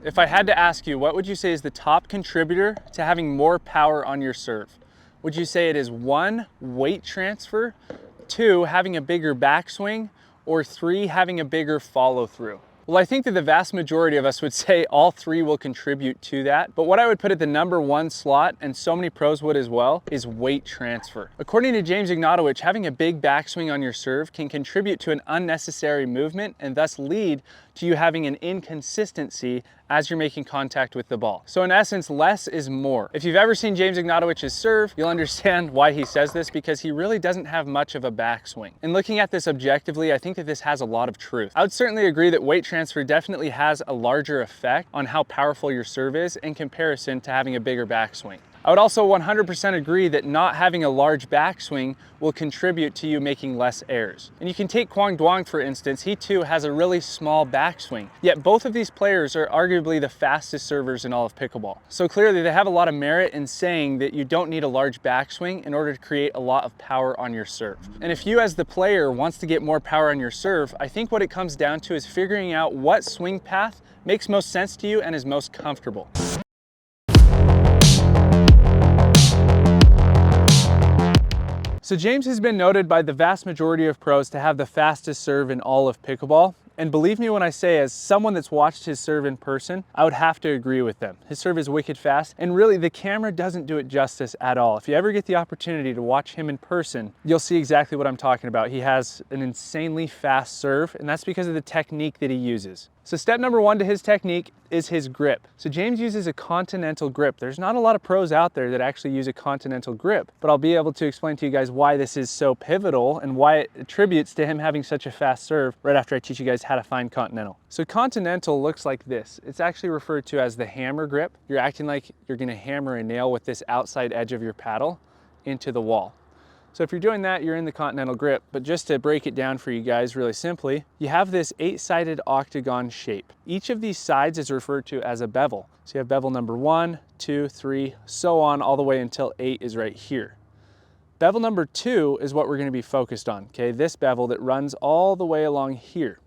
If I had to ask you, what would you say is the top contributor to having more power on your serve? Would you say it is 1, weight transfer, 2, having a bigger backswing, or 3, having a bigger follow through? Well, I think that the vast majority of us would say all 3 will contribute to that, but what I would put at the number 1 slot, and so many pros would as well, is weight transfer. According to James Ignatowich, having a big backswing on your serve can contribute to an unnecessary movement and thus lead to you having an inconsistency as you're making contact with the ball. So in essence, less is more. If you've ever seen James Ignatowich's serve, you'll understand why he says this, because he really doesn't have much of a backswing. And looking at this objectively, I think that this has a lot of truth. I would certainly agree that weight transfer definitely has a larger effect on how powerful your serve is in comparison to having a bigger backswing. I would also 100% agree that not having a large backswing will contribute to you making less errors. And you can take Quang Duong for instance, he too has a really small backswing. Yet both of these players are arguably the fastest servers in all of pickleball. So clearly they have a lot of merit in saying that you don't need a large backswing in order to create a lot of power on your serve. And if you as the player wants to get more power on your serve, I think what it comes down to is figuring out what swing path makes most sense to you and is most comfortable. So James has been noted by the vast majority of pros to have the fastest serve in all of pickleball. And believe me when I say, as someone that's watched his serve in person, I would have to agree with them. His serve is wicked fast, and really the camera doesn't do it justice at all. If you ever get the opportunity to watch him in person, you'll see exactly what I'm talking about. He has an insanely fast serve, and that's because of the technique that he uses. So step number 1 to his technique is his grip. So James uses a continental grip. There's not a lot of pros out there that actually use a continental grip, but I'll be able to explain to you guys why this is so pivotal and why it attributes to him having such a fast serve right after I teach you guys how to find continental. So continental looks like this. It's actually referred to as the hammer grip. You're acting like you're gonna hammer a nail with this outside edge of your paddle into the wall. So if you're doing that, you're in the continental grip. But just to break it down for you guys really simply, you have this 8-sided octagon shape. Each of these sides is referred to as a bevel. So you have bevel number 1, 2, 3, so on, all the way until 8 is right here. Bevel number 2 is what we're gonna be focused on, okay? This bevel that runs all the way along here.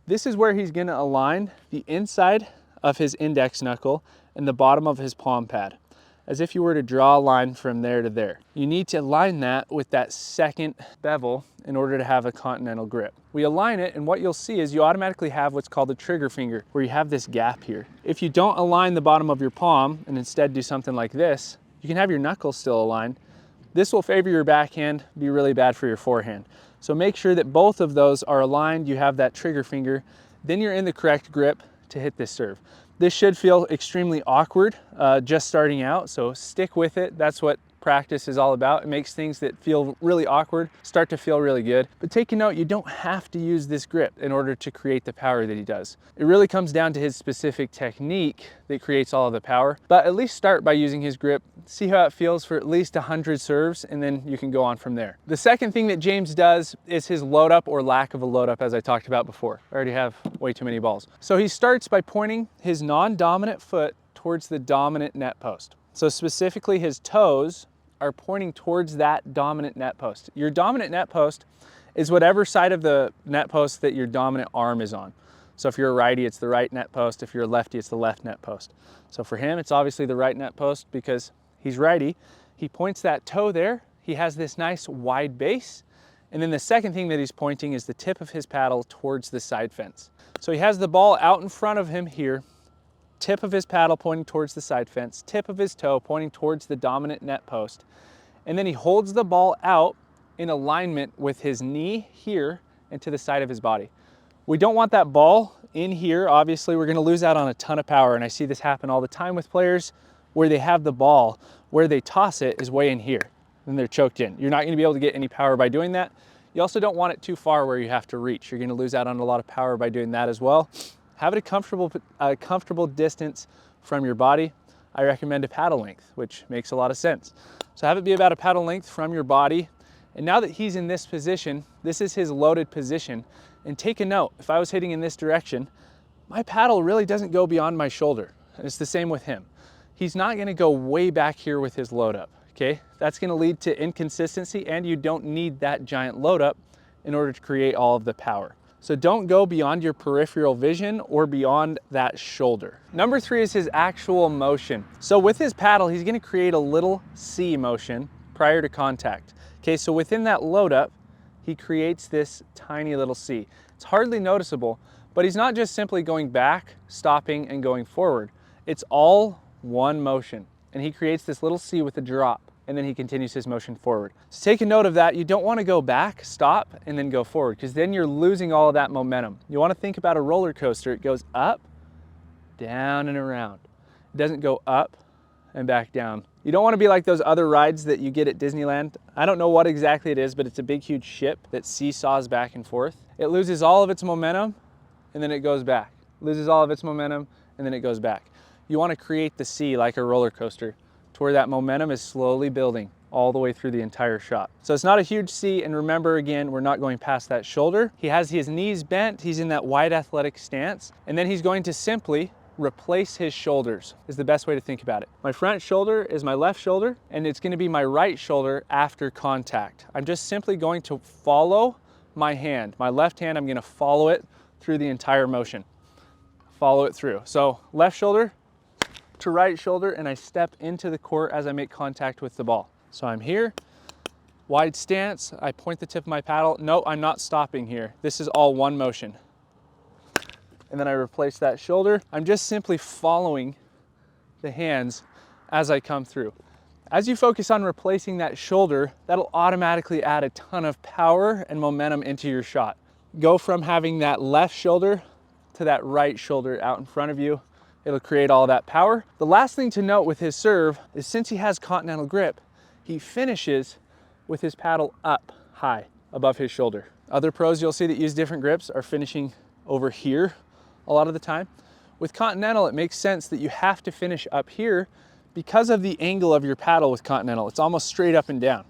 This is where he's gonna align the inside of his index knuckle and the bottom of his palm pad, as if you were to draw a line from there to there. You need to align that with that second bevel in order to have a continental grip. We align it, and what you'll see is you automatically have what's called a trigger finger, where you have this gap here. If you don't align the bottom of your palm and instead do something like this, you can have your knuckles still aligned. This will favor your backhand, be really bad for your forehand. So make sure that both of those are aligned, you have that trigger finger, then you're in the correct grip to hit this serve. This should feel extremely awkward just starting out, so stick with it. That's what practice is all about. It makes things that feel really awkward start to feel really good. But take a note, you don't have to use this grip in order to create the power that he does. It really comes down to his specific technique that creates all of the power. But at least start by using his grip, see how it feels for at least 100 serves, and then you can go on from there. The second thing that James does is his load up or lack of a load up, as I talked about before. I already have way too many balls. So he starts by pointing his non-dominant foot towards the dominant net post. So specifically his toes are pointing towards that dominant net post. Your dominant net post is whatever side of the net post that your dominant arm is on. So if you're a righty, it's the right net post. If you're a lefty, it's the left net post. So for him, it's obviously the right net post because he's righty. He points that toe there. He has this nice wide base. And then the second thing that he's pointing is the tip of his paddle towards the side fence. So he has the ball out in front of him here, tip of his paddle pointing towards the side fence, tip of his toe pointing towards the dominant net post. And then he holds the ball out in alignment with his knee here and to the side of his body. We don't want that ball in here. Obviously, we're gonna lose out on a ton of power. And I see this happen all the time with players where they have the ball, where they toss it is way in here and they're choked in. You're not gonna be able to get any power by doing that. You also don't want it too far where you have to reach. You're gonna lose out on a lot of power by doing that as well. Have it a comfortable distance from your body. I recommend a paddle length, which makes a lot of sense. So have it be about a paddle length from your body. And now that he's in this position, this is his loaded position. And take a note, if I was hitting in this direction, my paddle really doesn't go beyond my shoulder. And it's the same with him. He's not gonna go way back here with his load up, okay? That's gonna lead to inconsistency, and you don't need that giant load up in order to create all of the power. So don't go beyond your peripheral vision or beyond that shoulder. Number 3 is his actual motion. So with his paddle, he's gonna create a little C motion prior to contact. Okay, so within that load up, he creates this tiny little C. It's hardly noticeable, but he's not just simply going back, stopping, and going forward. It's all one motion. And he creates this little C with a drop, and then he continues his motion forward. So take a note of that. You don't want to go back, stop, and then go forward, because then you're losing all of that momentum. You want to think about a roller coaster. It goes up, down, and around. It doesn't go up and back down. You don't want to be like those other rides that you get at Disneyland. I don't know what exactly it is, but it's a big, huge ship that seesaws back and forth. It loses all of its momentum, and then it goes back. Loses all of its momentum, and then it goes back. You want to create the C like a roller coaster to where that momentum is slowly building all the way through the entire shot. So it's not a huge C, and remember again, we're not going past that shoulder. He has his knees bent, he's in that wide athletic stance, and then he's going to simply replace his shoulders is the best way to think about it. My front shoulder is my left shoulder, and it's going to be my right shoulder after contact. I'm just simply going to follow my hand. My left hand, I'm going to follow it through the entire motion. Follow it through. So left shoulder to right shoulder, and I step into the court as I make contact with the ball. So I'm here, wide stance, I point the tip of my paddle. No, I'm not stopping here. This is all one motion. And then I replace that shoulder. I'm just simply following the hands as I come through. As you focus on replacing that shoulder, that'll automatically add a ton of power and momentum into your shot. Go from having that left shoulder to that right shoulder out in front of you. It'll create all that power. The last thing to note with his serve is since he has continental grip, he finishes with his paddle up high above his shoulder. Other pros you'll see that use different grips are finishing over here a lot of the time. With continental, it makes sense that you have to finish up here because of the angle of your paddle with continental. It's almost straight up and down.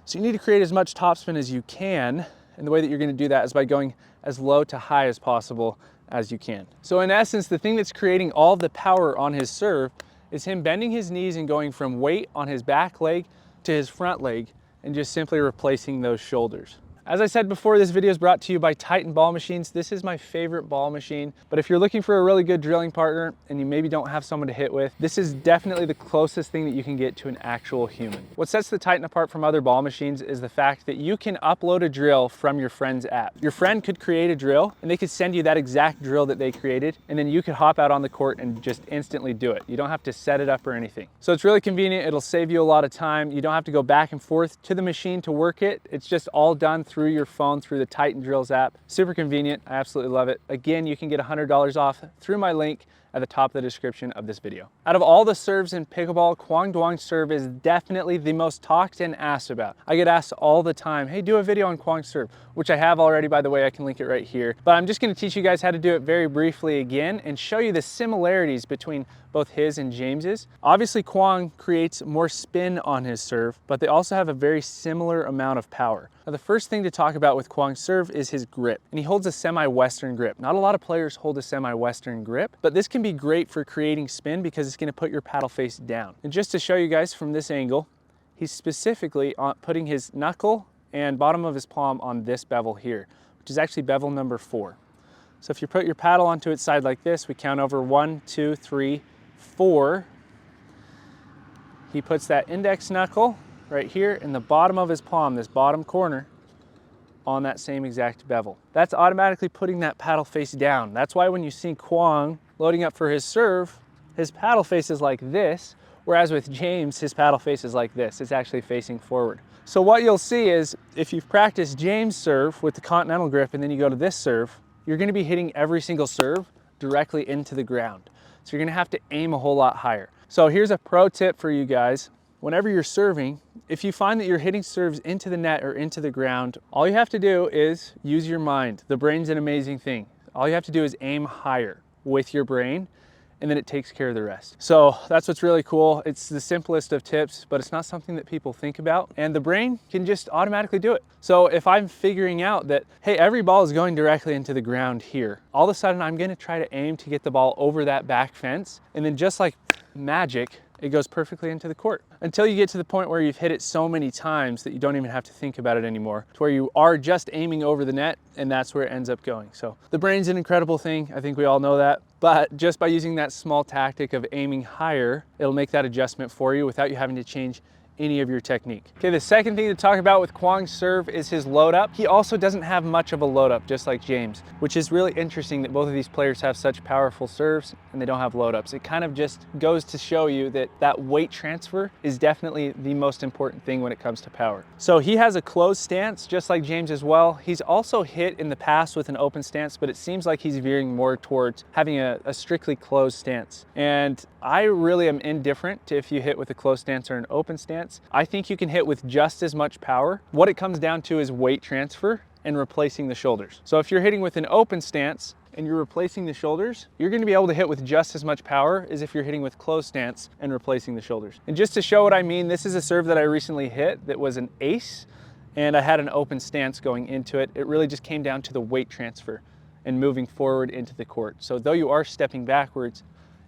So you need to create as much topspin as you can, and the way that you're going to do that is by going as low to high as possible as you can. So in essence, the thing that's creating all the power on his serve is him bending his knees and going from weight on his back leg to his front leg and just simply replacing those shoulders. As I said before, this video is brought to you by Titan Ball Machines. This is my favorite ball machine, but if you're looking for a really good drilling partner and you maybe don't have someone to hit with, this is definitely the closest thing that you can get to an actual human. What sets the Titan apart from other ball machines is the fact that you can upload a drill from your friend's app. Your friend could create a drill and they could send you that exact drill that they created, and then you could hop out on the court and just instantly do it. You don't have to set it up or anything. So it's really convenient. It'll save you a lot of time. You don't have to go back and forth to the machine to work it. It's just all done through your phone, through the Titan Drills app. Super convenient. I absolutely love it. Again, you can get $100 off through my link at the top of the description of this video. Out of all the serves in pickleball, Quang Duong serve is definitely the most talked and asked about. I get asked all the time, hey, do a video on Quang serve, which I have already, by the way. I can link it right here. But I'm just going to teach you guys how to do it very briefly again and show you the similarities between both his and James's. Obviously, Quang creates more spin on his serve, but they also have a very similar amount of power. Now, the first thing to talk about with Quang's serve is his grip, and he holds a semi-Western grip. Not a lot of players hold a semi-Western grip, but this can be great for creating spin because it's going to put your paddle face down. And just to show you guys from this angle, he's specifically putting his knuckle and bottom of his palm on this bevel here, which is actually bevel number 4. So if you put your paddle onto its side like this, we count over 1, 2, 3, 4. He puts that index knuckle right here in the bottom of his palm, this bottom corner, on that same exact bevel. That's automatically putting that paddle face down. That's why when you see Quang loading up for his serve, his paddle face is like this, whereas with James, his paddle face is like this. It's actually facing forward. So what you'll see is if you've practiced James' serve with the continental grip and then you go to this serve, you're going to be hitting every single serve directly into the ground. So you're going to have to aim a whole lot higher. So here's a pro tip for you guys. Whenever you're serving, if you find that you're hitting serves into the net or into the ground, all you have to do is use your mind. The brain's an amazing thing. All you have to do is aim higher with your brain, and then it takes care of the rest. So that's what's really cool. It's the simplest of tips, but it's not something that people think about, and the brain can just automatically do it. So if I'm figuring out that, hey, every ball is going directly into the ground here, all of a sudden I'm gonna try to aim to get the ball over that back fence, and then just like magic, it goes perfectly into the court. Until you get to the point where you've hit it so many times that you don't even have to think about it anymore, to where you are just aiming over the net, and that's where it ends up going. So the brain's an incredible thing. I think we all know that. But just by using that small tactic of aiming higher, it'll make that adjustment for you without you having to change any of your technique. Okay, the second thing to talk about with Quang's serve is his load up. He also doesn't have much of a load up, just like James, which is really interesting that both of these players have such powerful serves and they don't have load ups. It kind of just goes to show you that that weight transfer is definitely the most important thing when it comes to power. So he has a closed stance, just like James as well. He's also hit in the past with an open stance, but it seems like he's veering more towards having a strictly closed stance. And I really am indifferent to if you hit with a closed stance or an open stance. I think you can hit with just as much power. What it comes down to is weight transfer and replacing the shoulders. So if you're hitting with an open stance and you're replacing the shoulders, you're going to be able to hit with just as much power as if you're hitting with closed stance and replacing the shoulders. And just to show what I mean, this is a serve that I recently hit that was an ace, and I had an open stance going into it. It really just came down to the weight transfer and moving forward into the court. So though you are stepping backwards,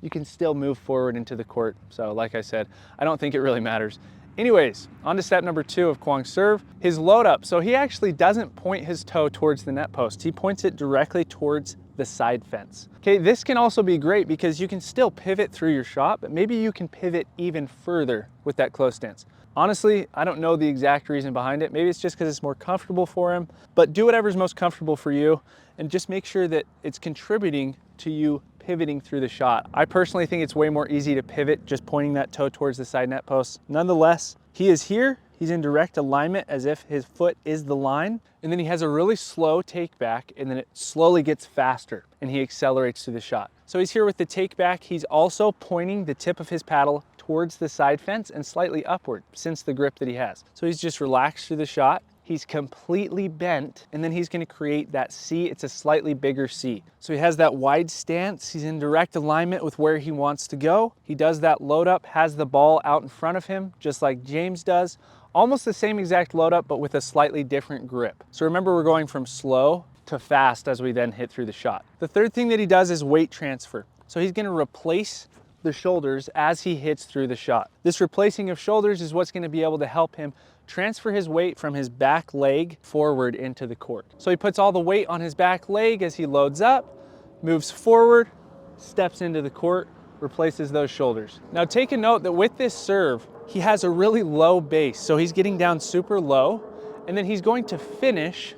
you can still move forward into the court. So like I said, I don't think it really matters. Anyways, on to step number 2 of Quang's serve, his load up. So he actually doesn't point his toe towards the net post. He points it directly towards the side fence. Okay, this can also be great because you can still pivot through your shot, but maybe you can pivot even further with that close stance. Honestly, I don't know the exact reason behind it. Maybe it's just because it's more comfortable for him, but do whatever's most comfortable for you and just make sure that it's contributing to you pivoting through the shot. I personally think it's way more easy to pivot just pointing that toe towards the side net post. Nonetheless, he is here. He's in direct alignment as if his foot is the line. And then he has a really slow take back, and then it slowly gets faster and he accelerates through the shot. So he's here with the take back. He's also pointing the tip of his paddle towards the side fence and slightly upward since the grip that he has. So he's just relaxed through the shot. He's completely bent, and then he's gonna create that C. It's a slightly bigger C. So he has that wide stance. He's in direct alignment with where he wants to go. He does that load up, has the ball out in front of him, just like James does. Almost the same exact load up, but with a slightly different grip. So remember, we're going from slow to fast as we then hit through the shot. The third thing that he does is weight transfer. So he's gonna replace the shoulders as he hits through the shot. This replacing of shoulders is what's gonna be able to help him transfer his weight from his back leg forward into the court. So he puts all the weight on his back leg as he loads up, moves forward, steps into the court, replaces those shoulders. Now take a note that with this serve, he has a really low base. So he's getting down super low, and then he's going to finish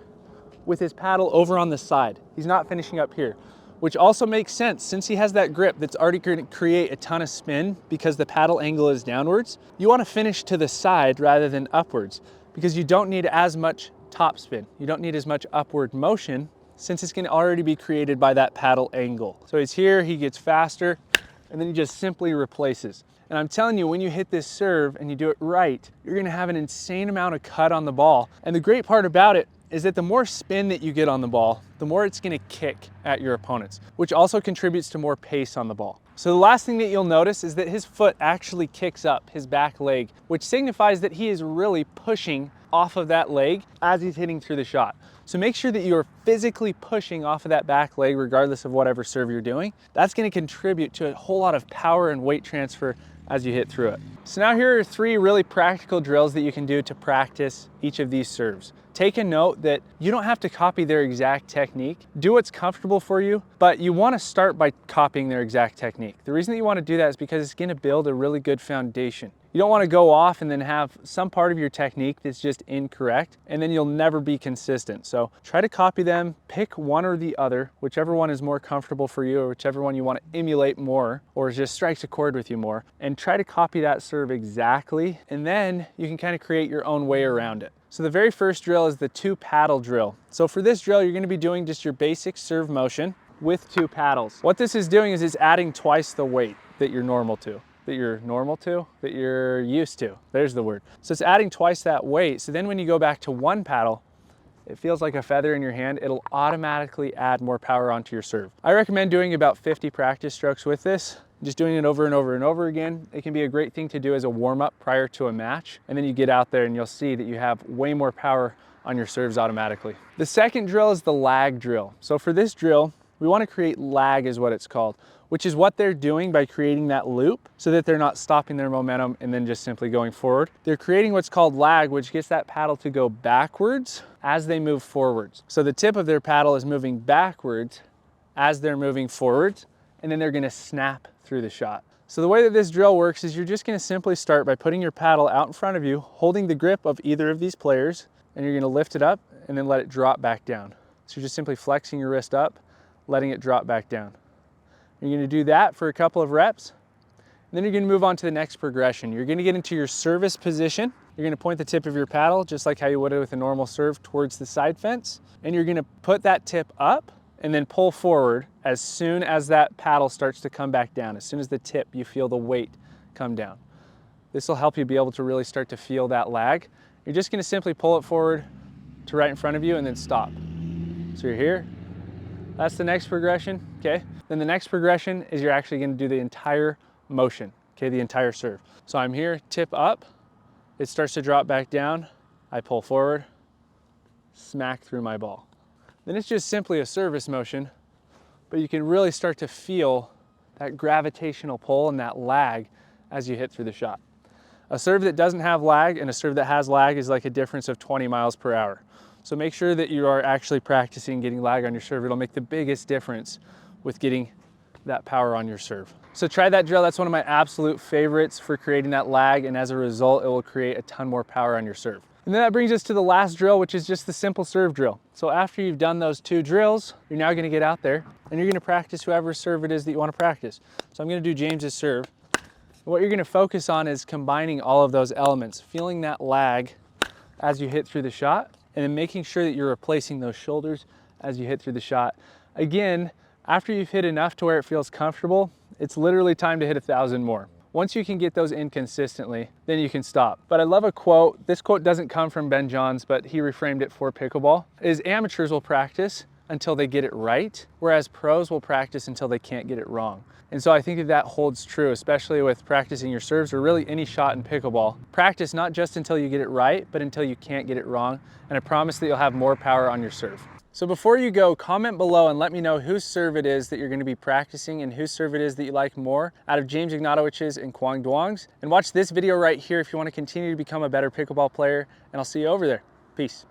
with his paddle over on the side. He's not finishing up here, which also makes sense since he has that grip that's already going to create a ton of spin because the paddle angle is downwards. You want to finish to the side rather than upwards because you don't need as much top spin. You don't need as much upward motion since it's going to already be created by that paddle angle. So he's here, he gets faster, and then he just simply replaces. And I'm telling you, when you hit this serve and you do it right, you're going to have an insane amount of cut on the ball. And the great part about it is that the more spin that you get on the ball, the more it's gonna kick at your opponents, which also contributes to more pace on the ball. So the last thing that you'll notice is that his foot actually kicks up his back leg, which signifies that he is really pushing off of that leg as he's hitting through the shot. So make sure that you're physically pushing off of that back leg regardless of whatever serve you're doing. That's gonna contribute to a whole lot of power and weight transfer as you hit through it. So now here are 3 really practical drills that you can do to practice each of these serves. Take a note that you don't have to copy their exact technique. Do what's comfortable for you, but you want to start by copying their exact technique. The reason that you want to do that is because it's going to build a really good foundation. You don't want to go off and then have some part of your technique that's just incorrect, and then you'll never be consistent. So try to copy them, pick one or the other, whichever one is more comfortable for you or whichever one you want to emulate more or just strikes a chord with you more, and try to copy that serve exactly, and then you can kind of create your own way around it. So the very first drill is the 2 paddle drill. So for this drill, you're going to be doing just your basic serve motion with 2 paddles. What this is doing is it's adding twice the weight that you're used to. There's the word. So it's adding twice that weight. So then when you go back to 1 paddle, it feels like a feather in your hand. It'll automatically add more power onto your serve. I recommend doing about 50 practice strokes with this. Just doing it over and over and over again. It can be a great thing to do as a warm-up prior to a match. And then you get out there and you'll see that you have way more power on your serves automatically. The second drill is the lag drill. So for this drill, We want to create lag is what it's called, which is what they're doing by creating that loop so that they're not stopping their momentum and then just simply going forward. They're creating what's called lag, which gets that paddle to go backwards as they move forwards. So the tip of their paddle is moving backwards as they're moving forwards, and then they're going to snap through the shot. So the way that this drill works is you're just going to simply start by putting your paddle out in front of you, holding the grip of either of these players, and you're going to lift it up and then let it drop back down. So you're just simply flexing your wrist up, letting it drop back down. You're going to do that for a couple of reps, and then you're going to move on to the next progression. You're going to get into your service position. You're going to point the tip of your paddle, just like how you would with a normal serve, towards the side fence, and you're going to put that tip up and then pull forward as soon as that paddle starts to come back down. As soon as the tip, you feel the weight come down. This will help you be able to really start to feel that lag. You're just going to simply pull it forward to right in front of you and then stop. So you're here. That's the next progression, okay? Then the next progression is you're actually going to do the entire motion, okay, the entire serve. So I'm here, tip up, it starts to drop back down, I pull forward, smack through my ball. Then it's just simply a service motion, but you can really start to feel that gravitational pull and that lag as you hit through the shot. A serve that doesn't have lag and a serve that has lag is like a difference of 20 miles per hour. So make sure that you are actually practicing getting lag on your serve. It'll make the biggest difference with getting that power on your serve. So try that drill. That's one of my absolute favorites for creating that lag, and as a result, it will create a ton more power on your serve. And then that brings us to the last drill, which is just the simple serve drill. So after you've done those 2 drills, you're now gonna get out there and you're gonna practice whoever serve it is that you wanna practice. So I'm gonna do James's serve. What you're gonna focus on is combining all of those elements, feeling that lag as you hit through the shot, and then making sure that you're replacing those shoulders as you hit through the shot. Again, after you've hit enough to where it feels comfortable, it's literally time to hit 1,000 more. Once you can get those in consistently, then you can stop. But I love a quote. This quote doesn't come from Ben Johns, but he reframed it for pickleball, is amateurs will practice until they get it right, whereas pros will practice until they can't get it wrong. And so I think that holds true, especially with practicing your serves or really any shot in pickleball. Practice not just until you get it right, but until you can't get it wrong. And I promise that you'll have more power on your serve. So before you go, comment below and let me know whose serve it is that you're going to be practicing and whose serve it is that you like more out of James Ignatowich's and Quang Duong's. And watch this video right here if you want to continue to become a better pickleball player, and I'll see you over there. Peace.